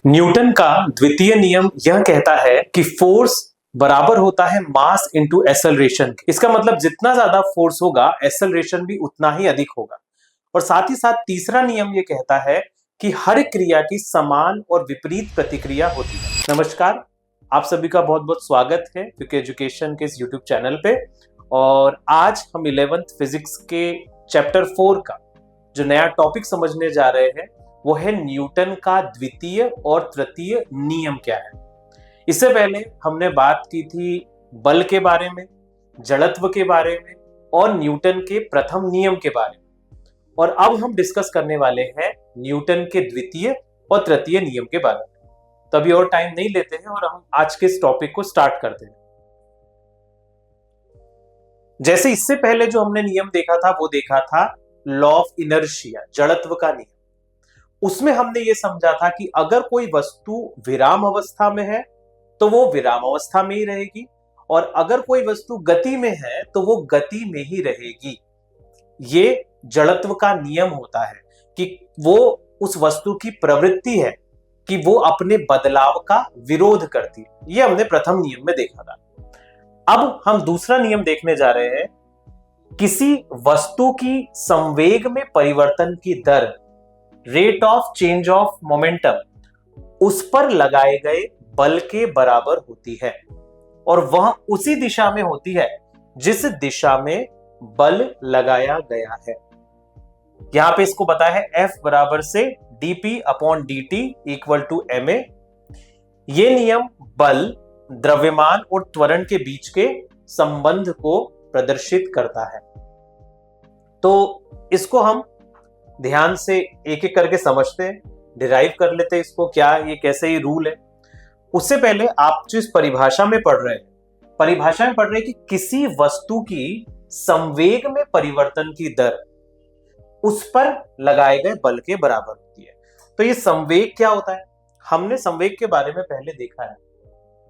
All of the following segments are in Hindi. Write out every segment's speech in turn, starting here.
न्यूटन का द्वितीय नियम यह कहता है कि फोर्स बराबर होता है मास इंटू एक्सेलरेशन। इसका मतलब जितना ज्यादा फोर्स होगा एक्सेलरेशन भी उतना ही अधिक होगा। और साथ ही साथ तीसरा नियम यह कहता है कि हर क्रिया की समान और विपरीत प्रतिक्रिया होती है। नमस्कार, आप सभी का बहुत बहुत स्वागत है क्योंकि एजुकेशन के इस यूट्यूब चैनल पे। और आज हम 11th फिजिक्स के चैप्टर 4 का जो नया टॉपिक समझने जा रहे हैं वो है न्यूटन का द्वितीय और तृतीय नियम क्या है। इससे पहले हमने बात की थी बल के बारे में, जड़त्व के बारे में और न्यूटन के प्रथम नियम के बारे में। और अब हम डिस्कस करने वाले हैं न्यूटन के द्वितीय और तृतीय नियम के बारे में। तो अभी और टाइम नहीं लेते हैं और हम आज के इस टॉपिक को स्टार्ट करते हैं। जैसे इससे पहले जो हमने नियम देखा था वो देखा था लॉ ऑफ इनर्शिया, जड़त्व का नियम। उसमें हमने ये समझा था कि अगर कोई वस्तु विराम अवस्था में है तो वो विराम अवस्था में ही रहेगी, और अगर कोई वस्तु गति में है तो वो गति में ही रहेगी। ये जड़त्व का नियम होता है कि वो उस वस्तु की प्रवृत्ति है कि वो अपने बदलाव का विरोध करती है। ये हमने प्रथम नियम में देखा था। अब हम दूसरा नियम देखने जा रहे हैं। किसी वस्तु की संवेग में परिवर्तन की दर, rate of change of momentum, उस पर लगाए गए बल के बराबर होती है, और वह उसी दिशा में होती है जिस दिशा में बल लगाया गया है। यहां पे इसको बताया है F बराबर से dp upon dt equal to ma। यह नियम बल, द्रव्यमान और त्वरण के बीच के संबंध को प्रदर्शित करता है। तो इसको हम ध्यान से एक एक करके समझते हैं, डिराइव कर लेते हैं इसको, क्या ये कैसे ये रूल है। उससे पहले आप जो इस परिभाषा में पढ़ रहे हैं, परिभाषा में पढ़ रहे हैं कि किसी वस्तु की संवेग में परिवर्तन की दर उस पर लगाए गए बल के बराबर होती है। तो ये संवेग क्या होता है, हमने संवेग के बारे में पहले देखा है।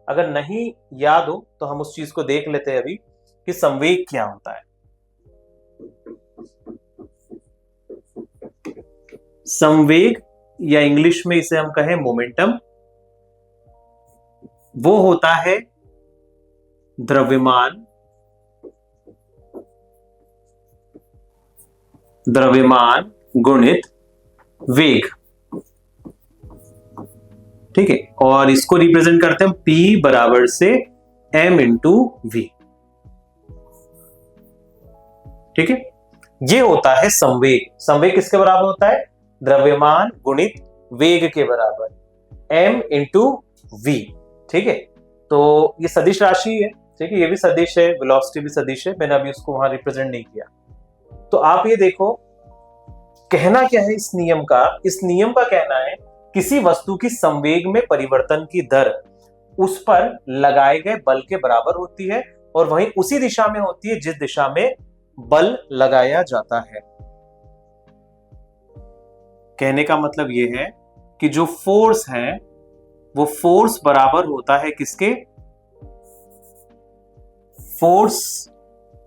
अगर नहीं याद हो तो हम उस चीज को देख लेते हैं अभी कि संवेग क्या होता है। संवेग या इंग्लिश में इसे हम कहें मोमेंटम, वो होता है द्रव्यमान गुणित वेग। ठीक है, और इसको रिप्रेजेंट करते हैं हम P बराबर से m इंटू वी। ठीक है, ये होता है संवेग। संवेग किसके बराबर होता है? द्रव्यमान गुणित वेग के बराबर m इंटू वी। ठीक है, तो ये सदिश राशि है। ठीक है, ये भी सदिश है, वेलोसिटी भी सदिश है। मैंने अभी उसको वहां रिप्रेजेंट नहीं किया। तो आप ये देखो, कहना क्या है इस नियम का? इस नियम का कहना है किसी वस्तु की संवेग में परिवर्तन की दर उस पर लगाए गए बल के बराबर होती है, और वहीं उसी दिशा में होती है जिस दिशा में बल लगाया जाता है। कहने का मतलब यह है कि जो फोर्स है वो फोर्स बराबर होता है किसके? फोर्स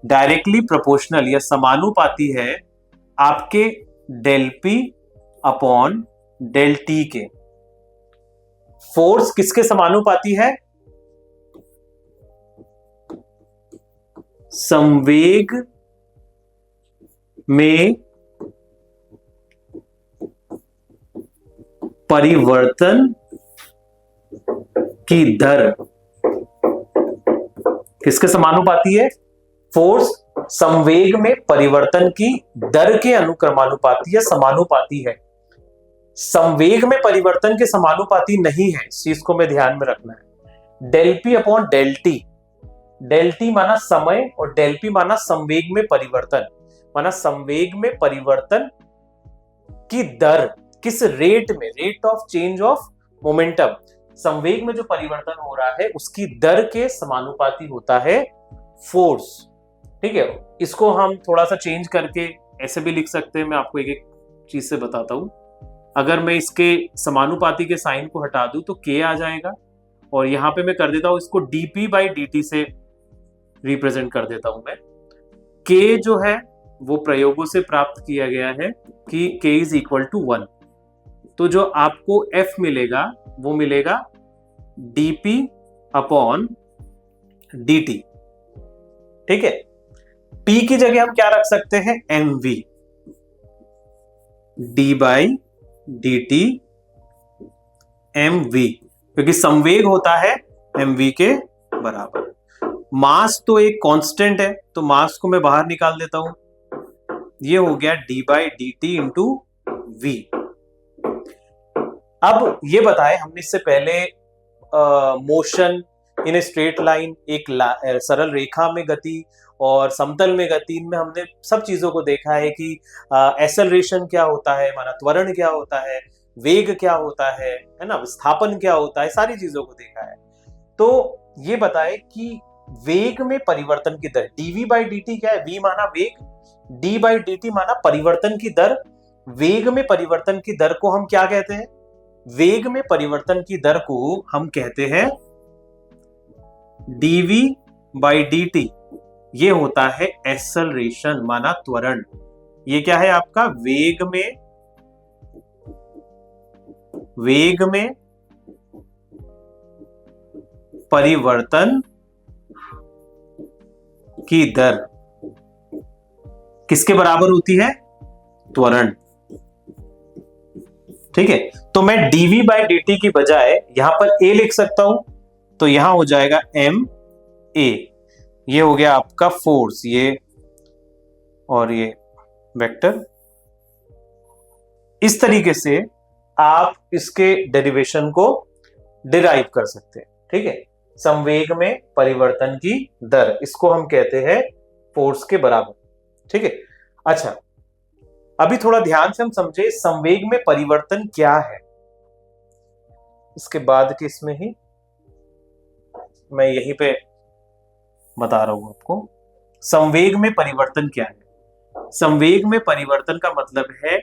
डायरेक्टली प्रोपोर्शनल या समानुपाती है आपके del P upon del T के। फोर्स किसके समानुपाती है? संवेग में परिवर्तन की दर किसके समानुपाती है? फोर्स संवेग में परिवर्तन की दर के अनुक्रमानुपाती या समानुपाती है। संवेग में परिवर्तन के समानुपाती नहीं है, इस चीज को में ध्यान में रखना है। Del P upon del T, del T माना समय और डेल पी माना संवेग में परिवर्तन, माना संवेग में परिवर्तन की दर किस रेट में, rate of change of momentum, संवेग में जो परिवर्तन हो रहा है उसकी दर के समानुपाती होता है फोर्स। ठीक है, इसको हम थोड़ा सा चेंज करके ऐसे भी लिख सकते हैं। मैं आपको एक एक चीज से बताता हूं। अगर मैं इसके समानुपाती के साइन को हटा दूं तो k आ जाएगा, और यहां पे मैं कर देता हूं इसको dp बाई dt से रिप्रेजेंट कर देता हूं मैं। k जो है वो प्रयोगों से प्राप्त किया गया है कि k इज इक्वल टू 1। तो जो आपको F मिलेगा वो मिलेगा dp अपॉन dt। ठीक है, P की जगह हम क्या रख सकते हैं, mv, d by D T mv, क्योंकि संवेग होता है mv के बराबर। मास तो एक कांस्टेंट है, तो मास को मैं बाहर निकाल देता हूं, ये हो गया d by D T into V. अब ये बताए, हमने इससे पहले motion in a straight line, एक सरल रेखा में गति और समतल में गति, इनमें हमने सब चीजों को देखा है कि एक्सेलरेशन क्या होता है, माना त्वरण क्या होता है, वेग क्या होता है ना, विस्थापन क्या होता है, सारी चीजों को देखा है। तो ये बताए कि वेग में परिवर्तन की दर dv बाई dt क्या है, v माना वेग, d बाई dt माना परिवर्तन की दर। वेग में परिवर्तन की दर को हम क्या कहते हैं, वेग में परिवर्तन की दर को हम कहते हैं dv बाई dt, ये होता है एक्सेलरेशन माना त्वरण। ये क्या है आपका, वेग में परिवर्तन की दर किसके बराबर होती है, त्वरण। ठीक है, तो मैं dv बाई dt की बजाय यहां पर a लिख सकता हूं, तो यहां हो जाएगा m a, ये हो गया आपका फोर्स, ये और ये वेक्टर। इस तरीके से आप इसके डेरिवेशन को डिराइव कर सकते हैं। ठीक है, संवेग में परिवर्तन की दर, इसको हम कहते हैं फोर्स के बराबर। ठीक है, अच्छा अभी थोड़ा ध्यान से हम समझे संवेग में परिवर्तन क्या है, इसके बाद के इसमें ही मैं यहीं पे बता रहा हूं आपको। संवेग में परिवर्तन क्या है, संवेग में परिवर्तन का मतलब है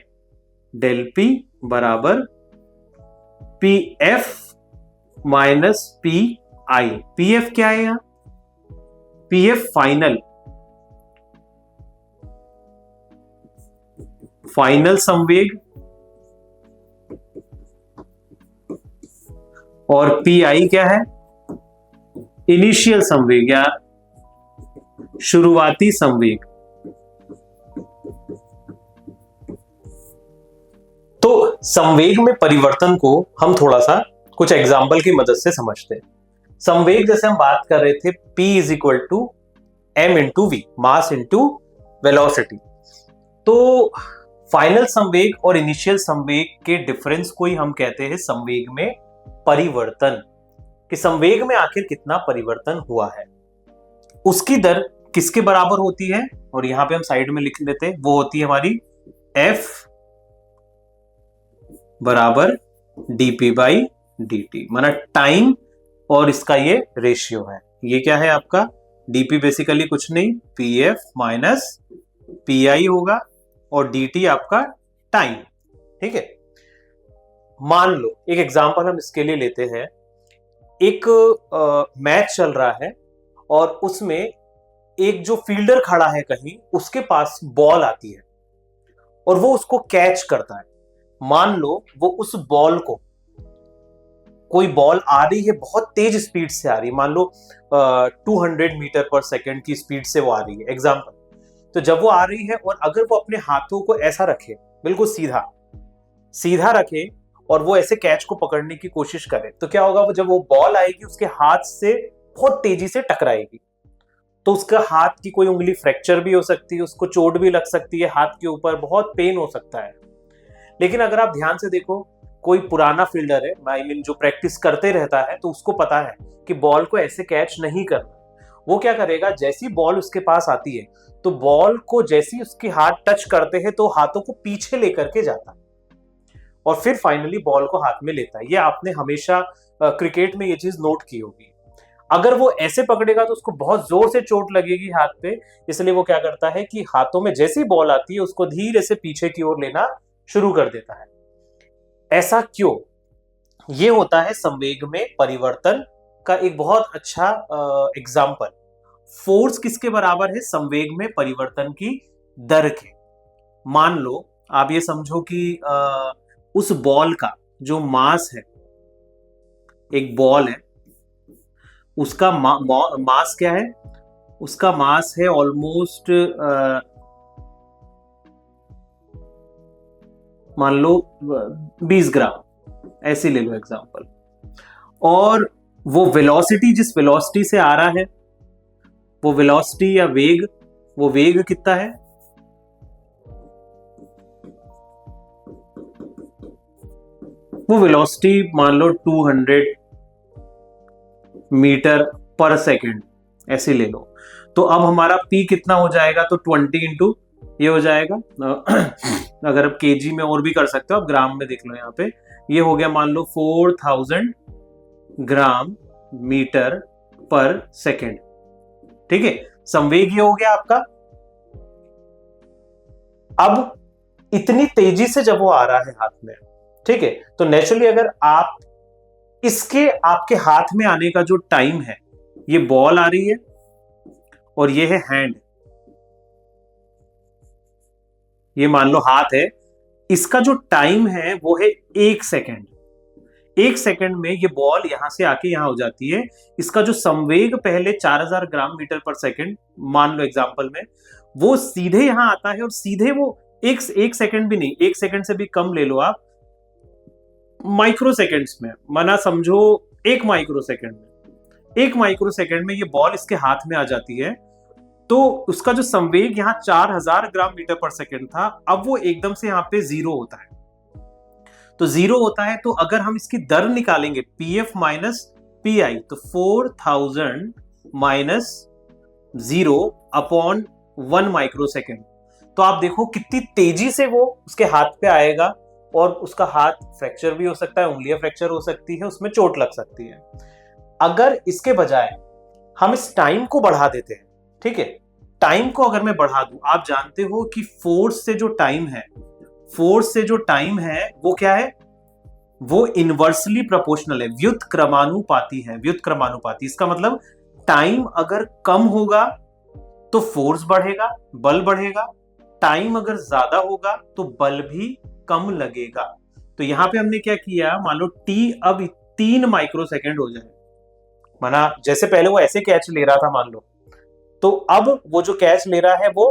डेल पी बराबर P F minus P I. P F क्या है यहां, पी एफ फाइनल संवेग, और पी आई क्या है, इनिशियल संवेग या शुरुआती संवेग। तो संवेग में परिवर्तन को हम थोड़ा सा कुछ एग्जाम्पल की मदद से समझते हैं। संवेग जैसे हम बात कर रहे थे, P is equal to m into V, mass into velocity. तो फाइनल संवेग और इनिशियल संवेग के डिफरेंस को ही हम कहते हैं संवेग में परिवर्तन, कि संवेग में आखिर कितना परिवर्तन हुआ है, उसकी दर किसके बराबर होती है, और यहां पे हम साइड में लिख लेते हैं, वो होती है हमारी F बराबर dp बाई dt, माना टाइम और इसका ये रेशियो है। ये क्या है आपका, dp बेसिकली कुछ नहीं, pf माइनस pi होगा, और dt आपका टाइम। ठीक है, मान लो एक एग्जांपल हम इसके लिए लेते हैं। एक मैच चल रहा है और उसमें एक जो फील्डर खड़ा है कहीं, उसके पास बॉल आती है और वो उसको कैच करता है। मान लो वो उस बॉल को, कोई बॉल आ रही है, बहुत तेज स्पीड से आ रही है, मान लो 200 मीटर पर सेकंड की स्पीड से वो आ रही है, एग्जांपल। तो जब वो आ रही है और अगर वो अपने हाथों को ऐसा रखे, बिल्कुल सीधा सीधा रखे, और वो ऐसे कैच को पकड़ने की कोशिश करे, तो क्या होगा, वो जब वो बॉल आएगी उसके हाथ से बहुत तेजी से टकराएगी, तो उसका हाथ की कोई उंगली फ्रैक्चर भी हो सकती है, उसको चोट भी लग सकती है, हाथ के ऊपर बहुत पेन हो सकता है। लेकिन अगर आप ध्यान से देखो, कोई पुराना फील्डर है, आई मीन जो प्रैक्टिस करते रहता है, तो उसको पता है कि बॉल को ऐसे कैच नहीं करना। वो क्या करेगा, जैसी बॉल उसके पास आती है, तो बॉल को जैसी उसके हाथ टच करते हैं, तो हाथों को पीछे लेकर के जाता है और फिर फाइनली बॉल को हाथ में लेता है। ये आपने हमेशा क्रिकेट में ये चीज नोट की होगी। अगर वो ऐसे पकड़ेगा तो उसको बहुत जोर से चोट लगेगी हाथ पे, इसलिए वो क्या करता है कि हाथों में जैसी बॉल आती है उसको धीरे से पीछे की ओर लेना शुरू कर देता है। ऐसा क्यों? ये होता है संवेग में परिवर्तन का एक बहुत अच्छा एग्जाम्पल। फोर्स किसके बराबर है, संवेग में परिवर्तन की दर के। मान लो आप ये समझो कि उस बॉल का जो मास है, एक बॉल है, उसका मास क्या है? उसका मास है ऑलमोस्ट मान लो 20 ग्राम, ऐसे ले लो एग्जांपल। और वो वेलोसिटी, जिस वेलोसिटी से आ रहा है, वो वेलोसिटी या वेग, वो वेग कितना है? वो वेलोसिटी मान लो 200 मीटर पर सेकेंड, ऐसे ले लो। तो अब हमारा p कितना हो जाएगा? तो 20 इंटू ये हो जाएगा अगर आप केजी में और भी कर सकते हो, आप ग्राम में देख लो यहाँ पे, ये हो गया मान लो 4000 ग्राम मीटर पर सेकेंड। ठीक है, संवेग ये हो गया आपका। अब इतनी तेजी से जब वो आ रहा है हाथ में, ठीक है, तो नेचुरली अगर आप इसके आपके हाथ में आने का जो टाइम है, ये बॉल आ रही है और ये है हैंड, ये मान लो हाथ है, इसका जो टाइम है वो है 1 सेकेंड। 1 सेकेंड में ये बॉल यहां से आके यहां हो जाती है। इसका जो संवेग पहले 4000 ग्राम मीटर पर सेकेंड मान लो एग्जांपल में, वो सीधे यहां आता है और सीधे वो एक सेकेंड भी नहीं, 1 सेकेंड से भी कम ले लो आप, माइक्रो सेकेंड्स में, माना समझो 1 माइक्रो सेकेंड में, 1 माइक्रो सेकेंड में ये बॉल इसके हाथ में आ जाती है। तो उसका जो संवेग यहाँ 4000 ग्राम मीटर पर सेकेंड था, अब वो एकदम से यहाँ पे 0 होता है। तो 0 होता है, तो अगर हम इसकी दर निकालेंगे पीएफ माइनस पीआई, तो 4000 माइनस 0 अपॉन 1 माइक्रो सेकेंड। तो आप देखो कितनी तेजी से वो उसके हाथ पे आएगा, और उसका हाथ फ्रैक्चर भी हो सकता है, उंगलियां फ्रैक्चर हो सकती है, उसमें चोट लग सकती है। अगर इसके बजाय हम इस टाइम को बढ़ा देते हैं, ठीक है, टाइम को अगर मैं बढ़ा दूं, आप जानते हो कि फोर्स से जो टाइम है, फोर्स से जो टाइम है वो क्या है? वो इनवर्सली प्रोपोर्शनल है, व्युत क्रमानुपाती है, व्युत क्रमानुपाती। इसका मतलब टाइम अगर कम होगा तो फोर्स बढ़ेगा, बल बढ़ेगा, टाइम अगर ज्यादा होगा तो बल भी कम लगेगा। तो यहां पे हमने क्या किया, मान लो टी अब 3 माइक्रो सेकेंड हो जाए, माना जैसे पहले वो ऐसे कैच ले रहा था मान लो, तो अब वो जो कैच ले रहा है वो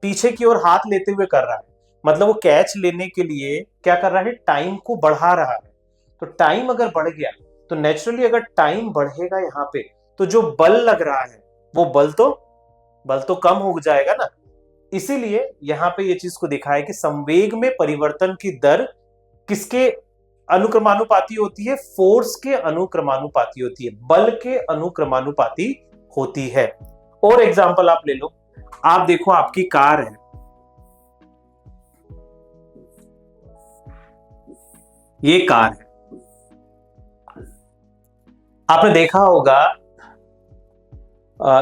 पीछे की ओर हाथ लेते हुए कर रहा है, मतलब वो कैच लेने के लिए क्या कर रहा है? टाइम को बढ़ा रहा है। तो टाइम अगर बढ़ गया तो नेचुरली अगर टाइम बढ़ेगा यहाँ पे, तो जो बल लग रहा है वो बल तो कम हो जाएगा ना। इसीलिए यहाँ पे ये चीज को दिखा है कि संवेग में परिवर्तन की दर किसके अनुक्रमानुपाती होती है? फोर्स के अनुक्रमानुपाती होती है, बल के अनुक्रमानुपाती होती है। और एग्जांपल आप ले लो, आप देखो आपकी कार है, ये कार है, आपने देखा होगा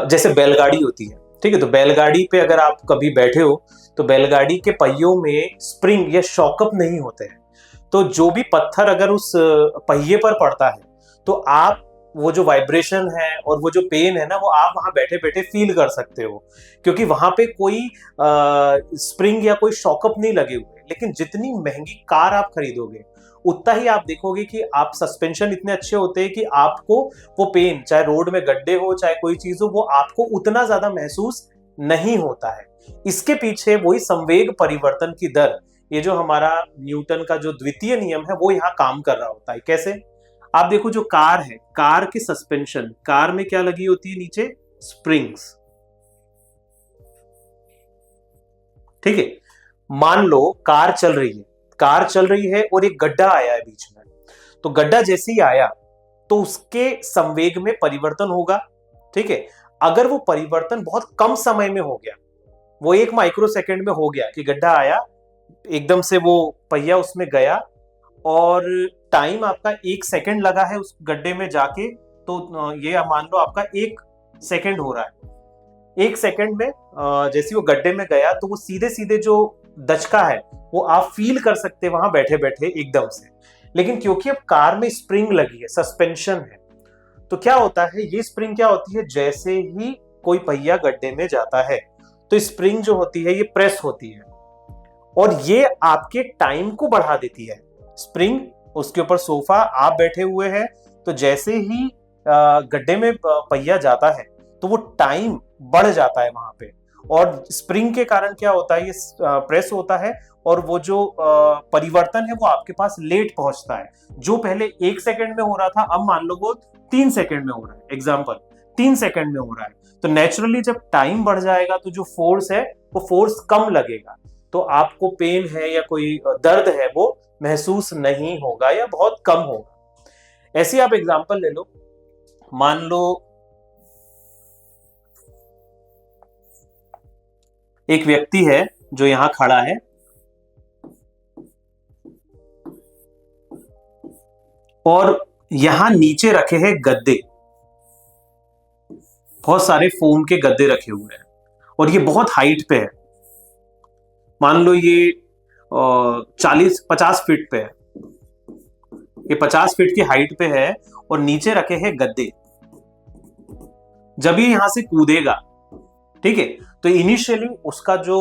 जैसे बैलगाड़ी होती है, ठीक है, तो बैलगाड़ी पे अगर आप कभी बैठे हो तो बैलगाड़ी के पहियों में स्प्रिंग या शॉकअप नहीं होते हैं। तो जो भी पत्थर अगर उस पहिए पर पड़ता है, तो आप वो जो वाइब्रेशन है और वो जो पेन है ना, वो आप वहां बैठे बैठे फील कर सकते हो, क्योंकि वहां पे कोई स्प्रिंग या कोई शॉकअप नहीं लगे हुए। लेकिन जितनी महंगी कार आप खरीदोगे, उतना ही आप देखोगे कि आप सस्पेंशन इतने अच्छे होते हैं कि आपको वो पेन, चाहे रोड में गड्ढे हो चाहे कोई चीज हो, वो आपको उतना ज्यादा महसूस नहीं होता है। इसके पीछे वही संवेग परिवर्तन की दर, ये जो हमारा न्यूटन का जो द्वितीय नियम है, वो यहाँ काम कर रहा होता है। कैसे? आप देखो जो कार है, कार के सस्पेंशन, कार में क्या लगी होती है? नीचे स्प्रिंग्स, ठीक है। मान लो कार चल रही है, कार चल रही है और एक गड्ढा आया है बीच में, तो गड्ढा जैसे ही आया तो उसके संवेग में परिवर्तन होगा, ठीक है। अगर वो परिवर्तन बहुत कम समय में हो गया, वो 1 माइक्रो सेकेंड में हो गया कि गड्ढा आया, एकदम से वो पहिया उसमें गया और टाइम आपका 1 सेकेंड लगा है उस गड्ढे में जाके, तो ये मान लो आपका 1 सेकेंड हो रहा है। 1 सेकेंड में जैसे वो गड्ढे में गया तो वो सीधे सीधे जो दचका है वो आप फील कर सकते हैं वहां बैठे बैठे एकदम से। लेकिन क्योंकि अब कार में स्प्रिंग लगी है, सस्पेंशन है, तो क्या होता है, ये स्प्रिंग क्या होती है, जैसे ही कोई पहिया गड्ढे में जाता है तो स्प्रिंग जो होती है ये प्रेस होती है और ये आपके टाइम को बढ़ा देती है। स्प्रिंग, उसके ऊपर सोफा, आप बैठे हुए हैं, तो जैसे ही गड्ढे में पहिया जाता है तो वो टाइम बढ़ जाता है वहां पे, और स्प्रिंग के कारण क्या होता है, ये प्रेस होता है और वो जो परिवर्तन है वो आपके पास लेट पहुंचता है। जो पहले 1 सेकंड में हो रहा था, अब मान लो वो 3 सेकंड में हो रहा है, एग्जाम्पल 3 सेकंड में हो रहा है। तो नेचुरली जब टाइम बढ़ जाएगा तो जो फोर्स है वो फोर्स कम लगेगा, तो आपको पेन है या कोई दर्द है वो महसूस नहीं होगा या बहुत कम होगा। ऐसी आप एग्जाम्पल ले लो, मान लो एक व्यक्ति है जो यहां खड़ा है और यहां नीचे रखे हैं गद्दे, बहुत सारे फोम के गद्दे रखे हुए हैं और ये बहुत हाइट पे है, मान लो ये 40-50 फीट पे है, ये 50 फीट की हाइट पे है और नीचे रखे हैं गद्दे। जब ये यहां से कूदेगा, ठीक है, तो इनिशियली उसका जो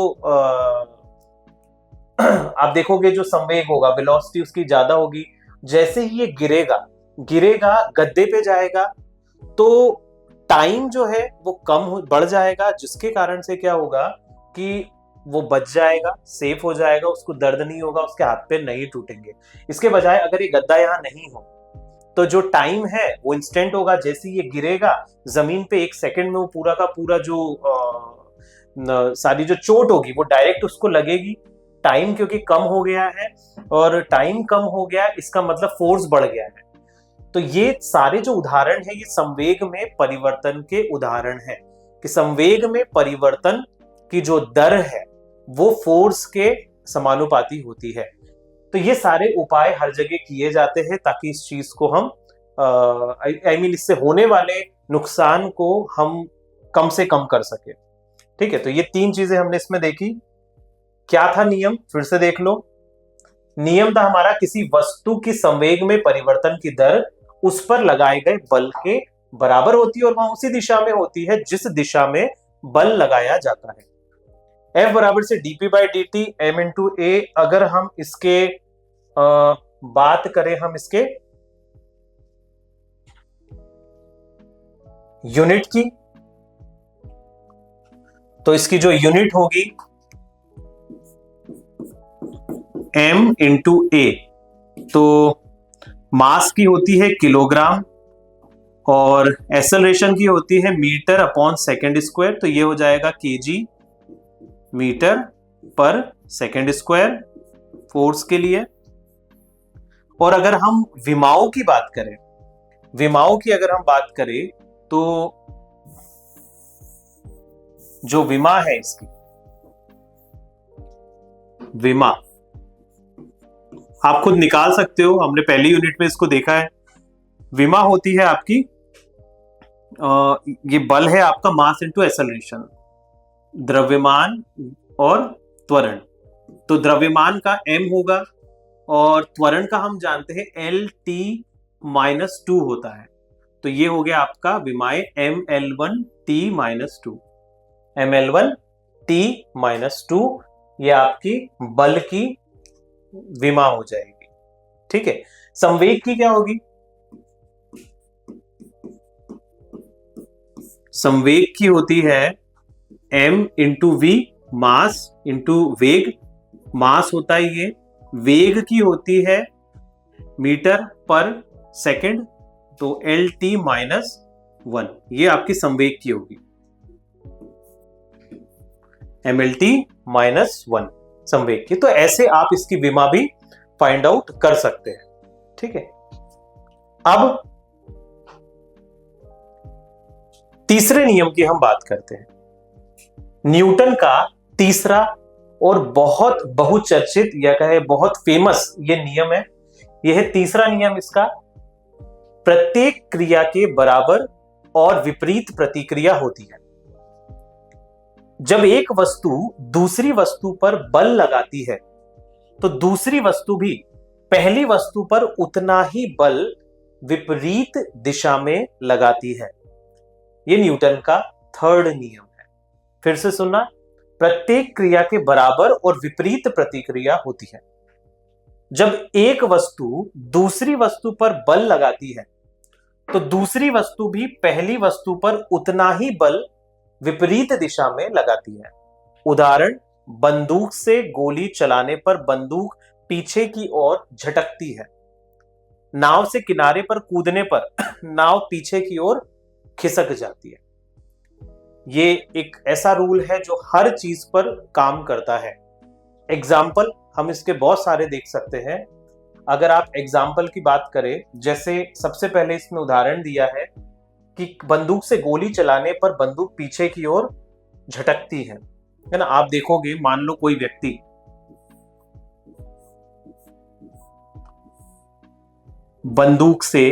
आप देखोगे जो संवेग होगा, वेलोसिटी उसकी ज्यादा होगी। जैसे ही ये गिरेगा गिरेगा गद्दे पे जाएगा तो टाइम जो है वो बढ़ जाएगा, जिसके कारण से क्या होगा कि वो बच जाएगा, सेफ हो जाएगा, उसको दर्द नहीं होगा, उसके हाथ पैर नहीं टूटेंगे। इसके बजाय अगर ये गद्दा यहाँ नहीं हो तो जो टाइम है वो इंस्टेंट होगा, जैसे ये गिरेगा जमीन पे 1 सेकंड में वो पूरा का पूरा जो सारी जो चोट होगी वो डायरेक्ट उसको लगेगी। टाइम क्योंकि कम हो गया है, और टाइम कम हो गया इसका मतलब फोर्स बढ़ गया है। तो ये सारे जो उदाहरण है ये संवेग में परिवर्तन के उदाहरण है, कि संवेग में परिवर्तन की जो दर है वो फोर्स के समानुपाती होती है। तो ये सारे उपाय हर जगह किए जाते हैं ताकि इस चीज को हम इससे होने वाले नुकसान को हम कम से कम कर सके। ठीक है, तो ये 3 चीजें हमने इसमें देखी। क्या था नियम, फिर से देख लो। नियम था हमारा किसी वस्तु की संवेग में परिवर्तन की दर उस पर लगाए गए बल के बराबर होती है और वहां उसी दिशा में होती है जिस दिशा में बल लगाया जाता है। F बराबर से dp/dt m/a। अगर हम इसके बात करें, हम इसके यूनिट की, तो इसकी जो यूनिट होगी m/a, तो मास की होती है किलोग्राम और एक्सेलरेशन की होती है मीटर अपॉन सेकेंड स्क्वायर, तो ये हो जाएगा kg मीटर पर सेकेंड स्क्वायर फोर्स के लिए। और अगर हम विमाओं की बात करें, विमाओं की अगर हम बात करें तो जो विमा है इसकी, विमा आप खुद निकाल सकते हो, हमने पहली यूनिट में इसको देखा है। विमा होती है आपकी ये बल है आपका मास इनटू एक्सेलरेशन, द्रव्यमान और त्वरण। तो द्रव्यमान का m होगा और त्वरण का हम जानते हैं L/T-2 होता है, तो ये हो गया आपका विमाएं mL1T-2, mL1T-2, ये आपकी बल की विमा हो जाएगी। ठीक है, संवेग की क्या होगी, संवेग की होती है m/v, मास इंटू वेग, मास होता है ये, वेग की होती है मीटर पर सेकंड, तो L/T-1, ये आपकी संवेग की होगी, mL/T-1 संवेग की। तो ऐसे आप इसकी विमा भी फाइंड आउट कर सकते हैं। ठीक है, अब तीसरे नियम की हम बात करते हैं। न्यूटन का तीसरा और बहुत बहुचर्चित या कहे बहुत फेमस ये नियम है। यह है तीसरा नियम इसका, प्रत्येक क्रिया के बराबर और विपरीत प्रतिक्रिया होती है। जब एक वस्तु दूसरी वस्तु पर बल लगाती है तो दूसरी वस्तु भी पहली वस्तु पर उतना ही बल विपरीत दिशा में लगाती है। यह न्यूटन का थर्ड नियम है। फिर से सुनना, प्रत्येक क्रिया के बराबर और विपरीत प्रतिक्रिया होती है। जब एक वस्तु दूसरी वस्तु पर बल लगाती है तो दूसरी वस्तु भी पहली वस्तु पर उतना ही बल विपरीत दिशा में लगाती है। उदाहरण, बंदूक से गोली चलाने पर बंदूक पीछे की ओर झटकती है। नाव से किनारे पर कूदने पर नाव पीछे की ओर खिसक जाती है। ये एक ऐसा रूल है जो हर चीज पर काम करता है। एग्जाम्पल हम इसके बहुत सारे देख सकते हैं। अगर आप एग्जाम्पल की बात करें, जैसे सबसे पहले इसमें उदाहरण दिया है कि बंदूक से गोली चलाने पर बंदूक पीछे की ओर झटकती है ना। आप देखोगे, मान लो कोई व्यक्ति बंदूक से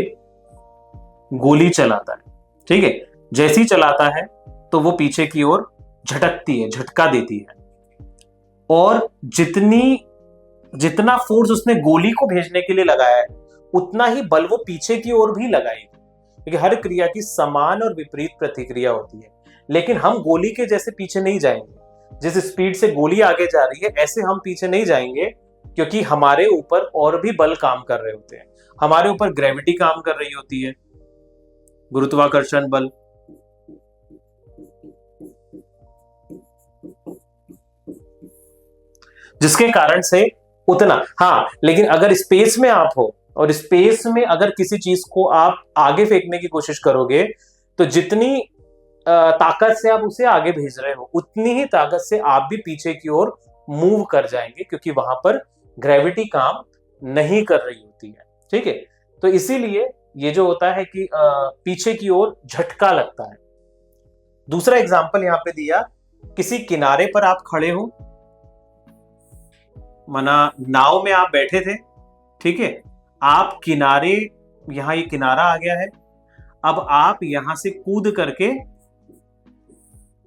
गोली चलाता है, ठीक है, जैसे ही चलाता है तो वो पीछे की ओर झटकती है, झटका देती है, और जितना फोर्स उसने गोली को भेजने के लिए लगाया है उतना ही बल वो पीछे की ओर भी लगाएगी, क्योंकि हर क्रिया की समान और विपरीत प्रतिक्रिया होती है। लेकिन हम गोली के जैसे पीछे नहीं जाएंगे, जिस स्पीड से गोली आगे जा रही है ऐसे हम पीछे नहीं जाएंगे, क्योंकि हमारे ऊपर और भी बल काम कर रहे होते हैं। हमारे ऊपर ग्रेविटी काम कर रही होती है, गुरुत्वाकर्षण बल, जिसके कारण से उतना, हाँ, लेकिन अगर स्पेस में आप हो और स्पेस में अगर किसी चीज को आप आगे फेंकने की कोशिश करोगे तो जितनी ताकत से आप उसे आगे भेज रहे हो उतनी ही ताकत से आप भी पीछे की ओर मूव कर जाएंगे, क्योंकि वहां पर ग्रेविटी काम नहीं कर रही होती है। ठीक है, तो इसीलिए ये जो होता है कि पीछे की ओर झटका लगता है। दूसरा एग्जाम्पल यहां पे दिया, किसी किनारे पर आप खड़े हो, माना नाव में आप बैठे थे, ठीक है, आप किनारे, यहां ये किनारा आ गया है, अब आप यहां से कूद करके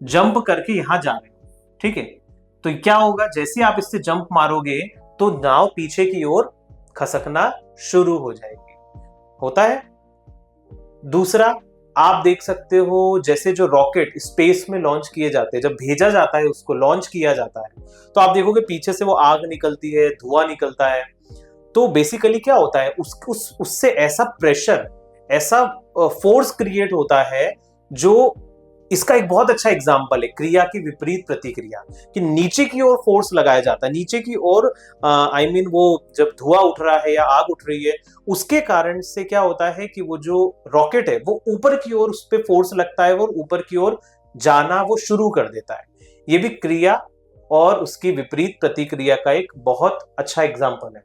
जंप करके यहां जा रहे हो, ठीक है, तो क्या होगा, जैसे आप इससे जंप मारोगे तो नाव पीछे की ओर खसकना शुरू हो जाएगी, होता है। दूसरा, आप देख सकते हो, जैसे जो रॉकेट स्पेस में लॉन्च किए जाते हैं, जब भेजा जाता है, उसको लॉन्च किया जाता है, तो आप देखोगे पीछे से वो आग निकलती है, धुआं निकलता है। तो बेसिकली क्या होता है, उससे ऐसा प्रेशर, ऐसा फोर्स क्रिएट होता है, जो इसका एक बहुत अच्छा एग्जाम्पल है क्रिया की विपरीत प्रतिक्रिया, कि नीचे की ओर फोर्स लगाया जाता है, नीचे की ओर, आई मीन वो जब धुआं उठ रहा है या आग उठ रही है, उसके कारण से क्या होता है कि वो जो रॉकेट है वो ऊपर की ओर, उस पर फोर्स लगता है, वो ऊपर की ओर जाना वो शुरू कर देता है। ये भी क्रिया और उसकी विपरीत प्रतिक्रिया का एक बहुत अच्छा एग्जाम्पल है।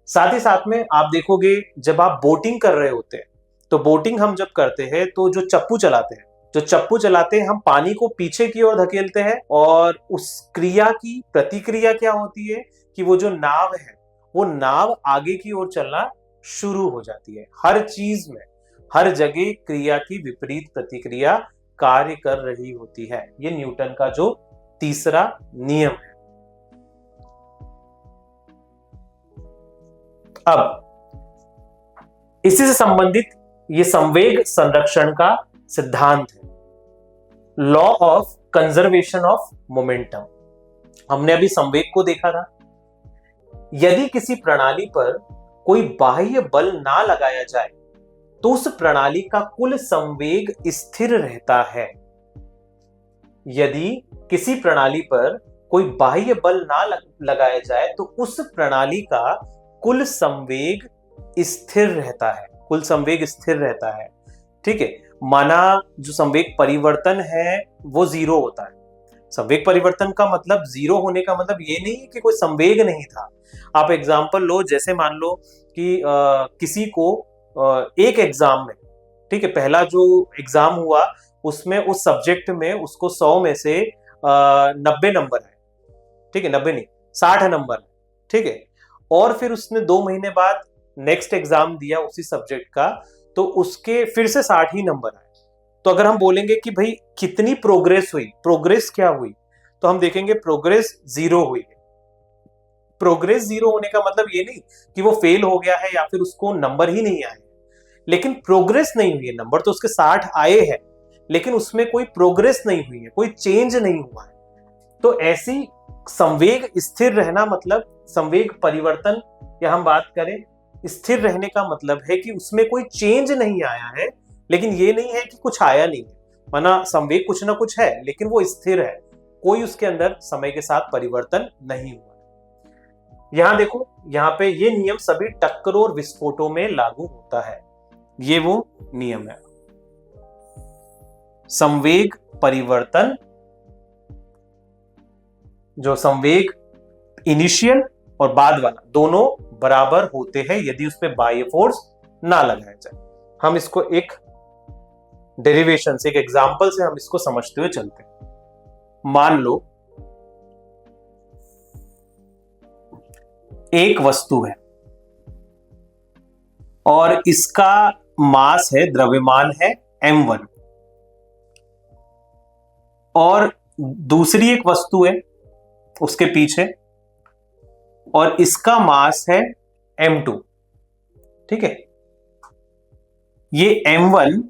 साथ ही साथ में आप देखोगे, जब आप बोटिंग कर रहे होते हैं, तो बोटिंग हम जब करते हैं तो जो चप्पू चलाते हैं हम पानी को पीछे की ओर धकेलते हैं, और उस क्रिया की प्रतिक्रिया क्या होती है कि वो जो नाव है वो नाव आगे की ओर चलना शुरू हो जाती है। हर चीज में, हर जगह क्रिया की विपरीत प्रतिक्रिया कार्य कर रही होती है। ये न्यूटन का जो तीसरा नियम है। अब इसी से संबंधित ये संवेग संरक्षण का सिद्धांत है, law of conservation of momentum. हमने अभी संवेग को देखा था। यदि किसी प्रणाली पर कोई बाह्य बल ना लगाया जाए तो उस प्रणाली का कुल संवेग स्थिर रहता है। यदि किसी प्रणाली पर कोई बाह्य बल ना लगाया जाए तो उस प्रणाली का कुल संवेग स्थिर रहता है, कुल संवेग स्थिर रहता है। ठीक है, माना जो संवेग परिवर्तन है वो जीरो होता है। संवेग परिवर्तन का मतलब, जीरो होने का मतलब ये नहीं है कि कोई संवेग नहीं था। आप एग्जांपल लो, जैसे मान लो कि किसी को एक एग्जाम में, ठीक है, पहला जो एग्जाम हुआ उसमें उस सब्जेक्ट में उसको 100 में से 90 नंबर है, ठीक है, 90 नहीं 60 नंबर है, ठीक है, और फिर उसने 2 महीने बाद नेक्स्ट एग्जाम दिया उसी सब्जेक्ट का, तो उसके फिर से 60 ही नंबर आए। तो अगर हम बोलेंगे कि भाई कितनी प्रोग्रेस हुई, प्रोग्रेस क्या हुई, तो हम देखेंगे प्रोग्रेस 0 हुई है। प्रोग्रेस 0 होने का मतलब ये नहीं कि वो फेल हो गया है या फिर उसको नंबर ही नहीं आए, लेकिन प्रोग्रेस नहीं हुई है। नंबर तो उसके 60 आए हैं, लेकिन उसमें कोई प्रोग्रेस नहीं हुई है, कोई चेंज नहीं हुआ है। तो ऐसी संवेग स्थिर रहना मतलब संवेग परिवर्तन या हम बात करें स्थिर रहने का मतलब है कि उसमें कोई चेंज नहीं आया है, लेकिन ये नहीं है कि कुछ आया नहीं है, माना संवेग कुछ ना कुछ है लेकिन वो स्थिर है, कोई उसके अंदर समय के साथ परिवर्तन नहीं हुआ। यहां देखो, यहां पे ये नियम सभी टक्करों और विस्फोटों में लागू होता है। ये वो नियम है, संवेग परिवर्तन, जो संवेग इनिशियल और बाद वाला दोनों बराबर होते हैं यदि उस पर बाह्य फोर्स ना लगाया जाए। हम इसको एक डेरिवेशन से, एक एग्जांपल से हम इसको समझते हुए चलते हैं। मान लो एक वस्तु है और इसका मास है, द्रव्यमान है m1, और दूसरी एक वस्तु है उसके पीछे और इसका मास है m2। ठीक है, ये m1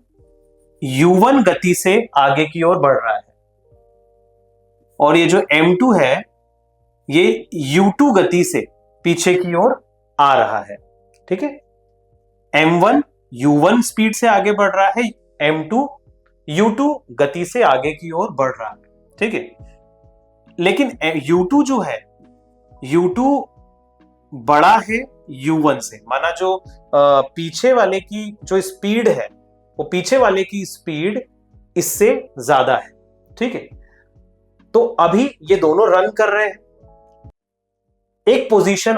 u1 गति से आगे की ओर बढ़ रहा है और ये जो m2 है ये u2 गति से पीछे की ओर आ रहा है। ठीक है, m1 u1 स्पीड से आगे बढ़ रहा है, m2 u2 गति से आगे की ओर बढ़ रहा है। ठीक है, लेकिन u2 जो है, u2 बड़ा है u1 से, माना जो पीछे वाले की जो स्पीड है वो पीछे वाले की स्पीड इससे ज्यादा है। ठीक है, तो अभी ये दोनों रन कर रहे हैं, एक पोजीशन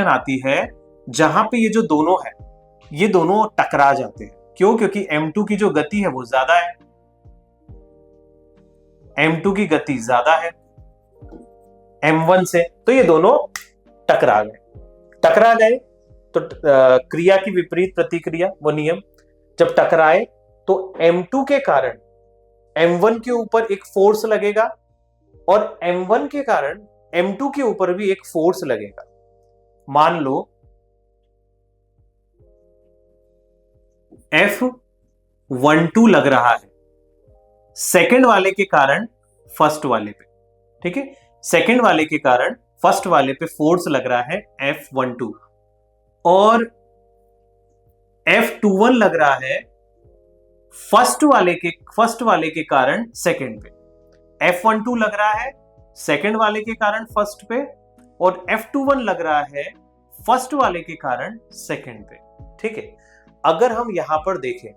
आती है जहां पे ये जो दोनों है ये दोनों टकरा जाते हैं। क्यों? क्योंकि m2 की जो गति है वो ज्यादा है, m2 की गति ज्यादा है m1 से, तो ये दोनों टकरा गए तो क्रिया की विपरीत प्रतिक्रिया, वो नियम, जब टकराए तो m2 के कारण m1 के ऊपर एक फोर्स लगेगा और m1 के कारण m2 के ऊपर भी एक फोर्स लगेगा। मान लो F12 लग रहा है सेकंड वाले के कारण फर्स्ट वाले पे। ठीक है, सेकंड वाले के कारण फर्स्ट वाले पे फोर्स लग रहा है F12 और F21 लग रहा है फर्स्ट वाले के कारण सेकंड पे। F12 लग रहा है सेकंड वाले के कारण फर्स्ट पे और F21 लग रहा है फर्स्ट वाले के कारण सेकंड पे। ठीक है, अगर हम यहां पर देखें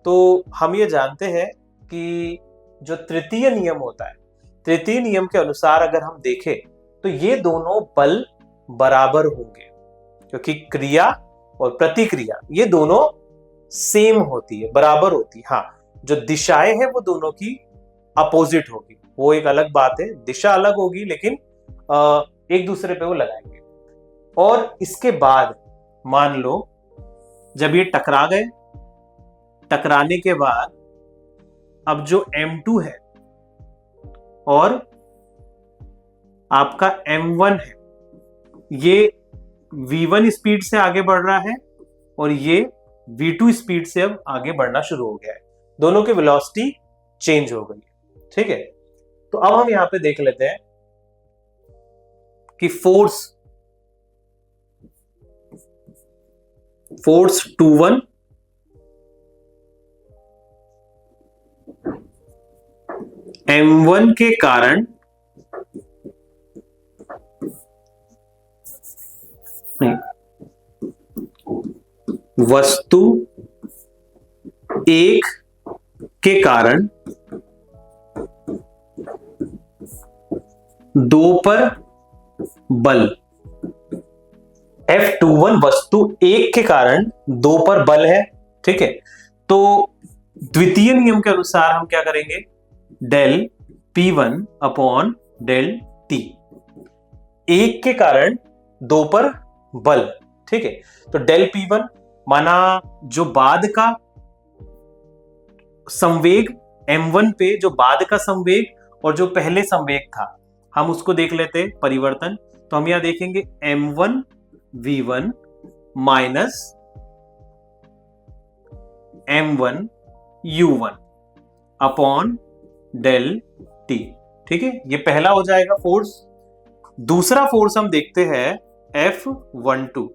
तो हम ये जानते हैं कि जो तृतीय नियम होता है, तृतीय नियम के अनुसार अगर हम देखें तो ये दोनों बल बराबर होंगे, क्योंकि क्रिया और प्रतिक्रिया ये दोनों सेम होती है, बराबर होती है। हाँ, जो दिशाएं हैं वो दोनों की अपोजिट होगी, वो एक अलग बात है, दिशा अलग होगी लेकिन एक दूसरे पे वो लगाएंगे। और इसके बाद मान लो जब ये टकरा गए, टकराने के बाद अब जो m2 है और आपका m1 है ये v1 स्पीड से आगे बढ़ रहा है और ये v2 स्पीड से अब आगे बढ़ना शुरू हो गया है, दोनों की वेलोसिटी चेंज हो गई है। ठीक है, तो अब हम यहां पे देख लेते हैं कि फोर्स 21 m1 के कारण वस्तु एक के कारण दो पर बल, F21 वस्तु एक के कारण दो पर बल है। ठीक है, तो द्वितीय नियम के अनुसार हम क्या करेंगे, del P1 upon del T, एक के कारण दो पर बल। ठीक है, तो डेल P1 माना जो बाद का संवेग m1 पे, जो बाद का संवेग और जो पहले संवेग था हम उसको देख लेते हैं परिवर्तन। तो हम यहां देखेंगे m1 v1 minus m1 u1 upon del t। ठीक है, ये पहला हो जाएगा फोर्स। दूसरा फोर्स हम देखते हैं F12।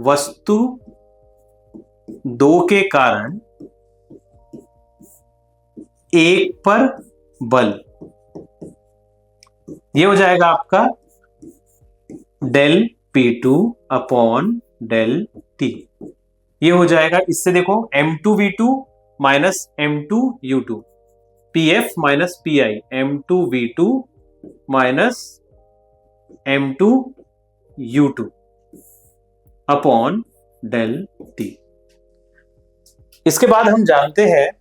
वस्तु 2 के कारण 1 पर बल, ये हो जाएगा आपका del P2 upon del T। ये हो जाएगा, इससे देखो M2V2 minus M2U2, PF minus PI, M2V2 minus M2U2 upon del T। इसके बाद हम जानते हैं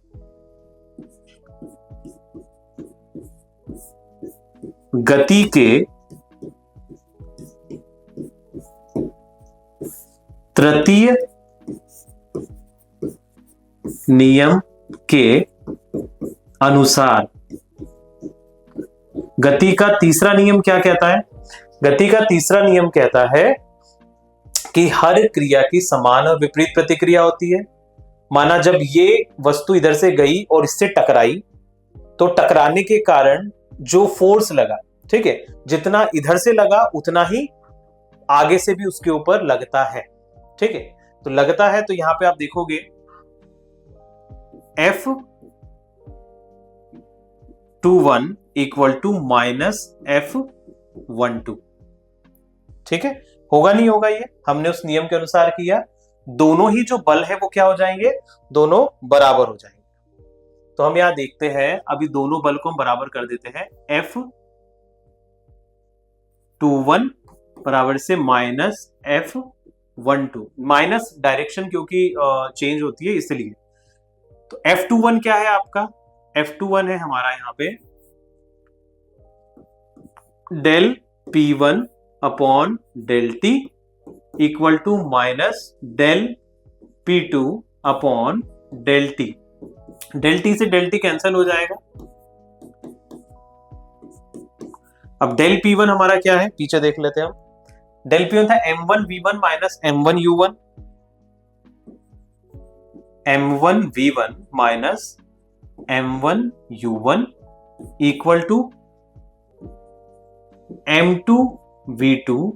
गति के तृतीय नियम के अनुसार, गति का तीसरा नियम क्या कहता है? गति का तीसरा नियम कहता है कि हर क्रिया की समान और विपरीत प्रतिक्रिया होती है। माना जब ये वस्तु इधर से गई और इससे टकराई, तो टकराने के कारण जो फोर्स लगा, ठीक है, जितना इधर से लगा उतना ही आगे से भी उसके ऊपर लगता है, ठीक है। तो लगता है, तो यहां पे आप देखोगे F21 equal to minus F12, ठीक है। होगा नहीं होगा, ये हमने उस नियम के अनुसार किया। दोनों ही जो बल है वो क्या हो जाएंगे? दोनों बराबर हो जाएंगे। तो हम यहां देखते हैं, अभी दोनों बल को हम बराबर कर देते हैं। F21 बराबर से माइनस F12, माइनस डायरेक्शन क्योंकि चेंज होती है इसलिए। तो F21 क्या है आपका? F21 है हमारा यहां पे del P1 upon del T equal to minus del P2 upon del T। Del T से डेल T कैंसिल हो जाएगा। अब डेल P1 हमारा क्या है, पीछे देख लेते हैं हम। डेल P1 था M1V1 minus M1U1, M1V1 minus M1U1 equal to M2V2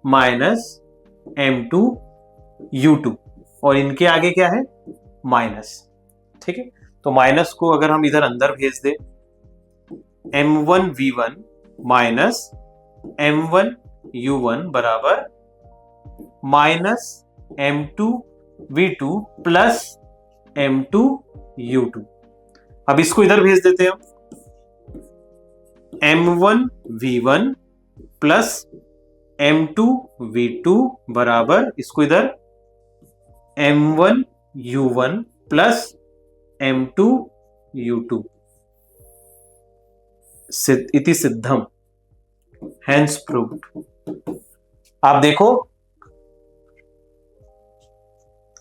minus M2U2, और इनके आगे क्या है? माइनस, ठीक है। तो माइनस को अगर हम इधर अंदर भेज दे, M1V1 माइनस M1U1 बराबर माइनस M2V2 प्लस M2U2। अब इसको इधर भेज देते हैं हम, M1V1 प्लस M2V2 बराबर, इसको इधर M1U1 प्लस M2U2 इति सिद्धम, हेंस प्रूव्ड। आप देखो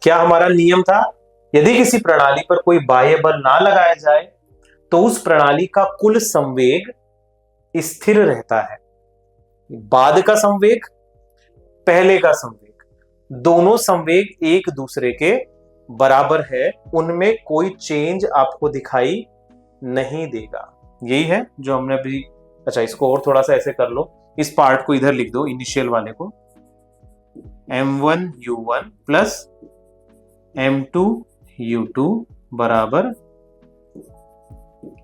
क्या हमारा नियम था, यदि किसी प्रणाली पर कोई बाह्य बल ना लगाया जाए तो उस प्रणाली का कुल संवेग स्थिर रहता है। बाद का संवेग, पहले का संवेग, दोनों संवेग एक दूसरे के बराबर है, उनमें कोई चेंज आपको दिखाई नहीं देगा। यही है जो हमने अभी, अच्छा इसको और थोड़ा सा ऐसे कर लो, इस पार्ट को इधर लिख दो, इनिशियल वाले को, M1U1 प्लस M2U2 बराबर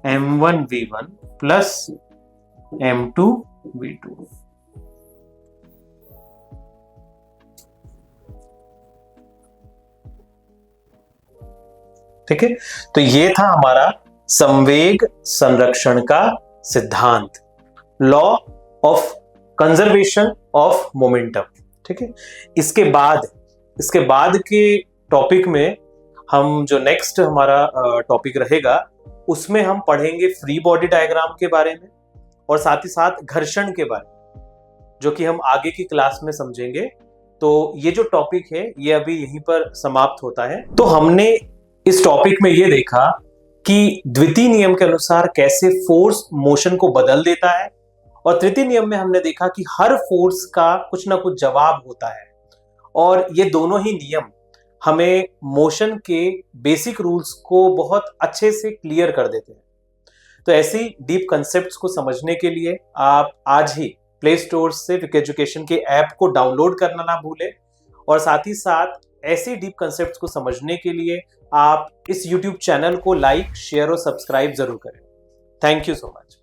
M1V1 प्लस M2V2। ठीक है, तो ये था हमारा संवेग संरक्षण का सिद्धांत, law of conservation of momentum. ठीक है, इसके बाद के टॉपिक में हम, जो नेक्स्ट हमारा टॉपिक रहेगा, उसमें हम पढ़ेंगे फ्री बॉडी डायग्राम के बारे में और साथ ही साथ घर्षण के बारे में, जो कि हम आगे की क्लास में समझेंगे। तो ये जो टॉपिक है ये अभी यहीं पर समाप्त होता है। तो हमने इस टॉपिक में ये देखा कि द्वितीय नियम के अनुसार कैसे फोर्स मोशन को बदल देता है, और तृतीय नियम में हमने देखा कि हर फोर्स का कुछ ना कुछ जवाब होता है, और ये दोनों ही नियम हमें मोशन के बेसिक रूल्स को बहुत अच्छे से क्लियर कर देते हैं। तो ऐसी डीप कंसेप्ट्स को समझने के लिए आप आज ही प्ले स्टोर से विक एजुकेशन के ऐप को डाउनलोड करना ना भूलें, और साथ ही साथ ऐसी डीप कंसेप्ट्स को समझने के लिए आप इस यूट्यूब चैनल को लाइक, शेयर और सब्सक्राइब जरूर करें। Thank you so much.